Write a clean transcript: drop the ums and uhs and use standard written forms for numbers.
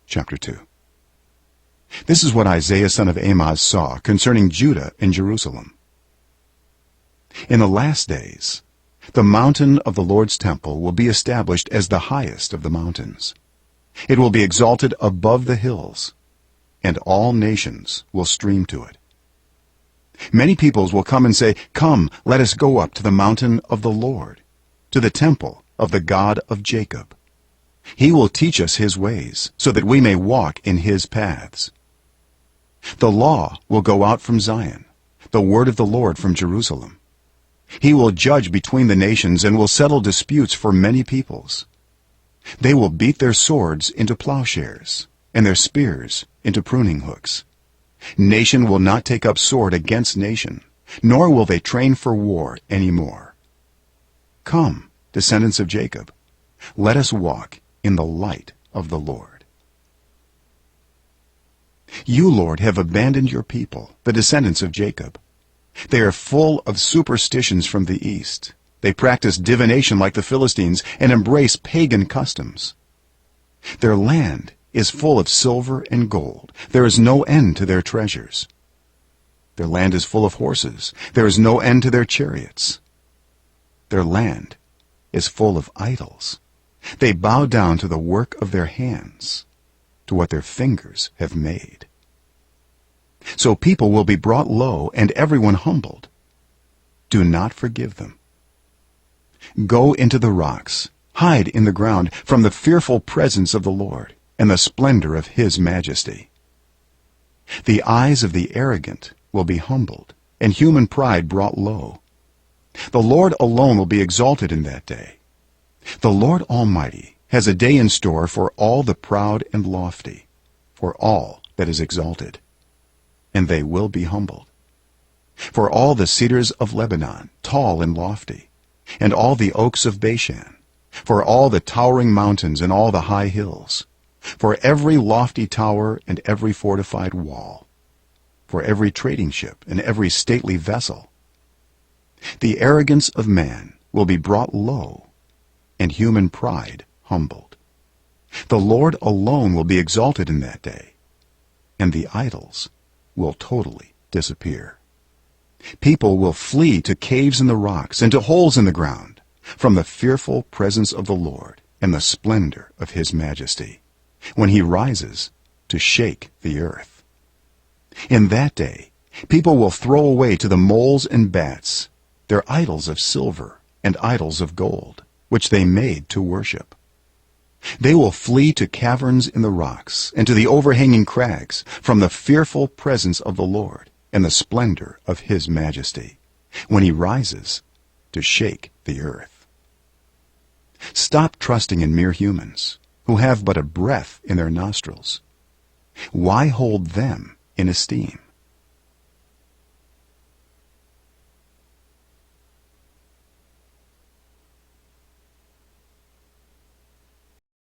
chapter 2. This is what Isaiah son of Amoz saw concerning Judah and Jerusalem. In the last days, the mountain of the Lord's temple will be established as the highest of the mountains. It will be exalted above the hills, and all nations will stream to it. Many peoples will come and say, "Come, let us go up to the mountain of the Lord, to the temple of the God of Jacob. He will teach us his ways, so that we may walk in his paths." The law will go out from Zion, the word of the Lord from Jerusalem. He will judge between the nations and will settle disputes for many peoples. They will beat their swords into plowshares and their spears into pruning hooks. Nation will not take up sword against nation, nor will they train for war any more. Come, descendants of Jacob, let us walk in the light of the Lord. You, Lord, have abandoned your people, the descendants of Jacob. They are full of superstitions from the east. They practice divination like the Philistines and embrace pagan customs. Their land is full of silver and gold. There is no end to their treasures. Their land is full of horses. There is no end to their chariots. Their land is full of idols. They bow down to the work of their hands, to what their fingers have made. So people will be brought low and everyone humbled. Do not forgive them. Go into the rocks, hide in the ground from the fearful presence of the Lord and the splendor of his majesty. The eyes of the arrogant will be humbled, and human pride brought low. The Lord alone will be exalted in that day. The Lord Almighty has a day in store for all the proud and lofty, for all that is exalted, and they will be humbled. For all the cedars of Lebanon, tall and lofty, and all the oaks of Bashan, for all the towering mountains and all the high hills, for every lofty tower and every fortified wall, for every trading ship and every stately vessel. The arrogance of man will be brought low, and human pride humbled. The Lord alone will be exalted in that day, and the idols will totally disappear. People will flee to caves in the rocks and to holes in the ground from the fearful presence of the Lord and the splendor of his majesty, when he rises to shake the earth. In that day, people will throw away to the moles and bats their idols of silver and idols of gold, which they made to worship. They will flee to caverns in the rocks and to the overhanging crags from the fearful presence of the Lord and the splendor of his majesty, when he rises to shake the earth. Stop trusting in mere humans who have but a breath in their nostrils. Why hold them in esteem?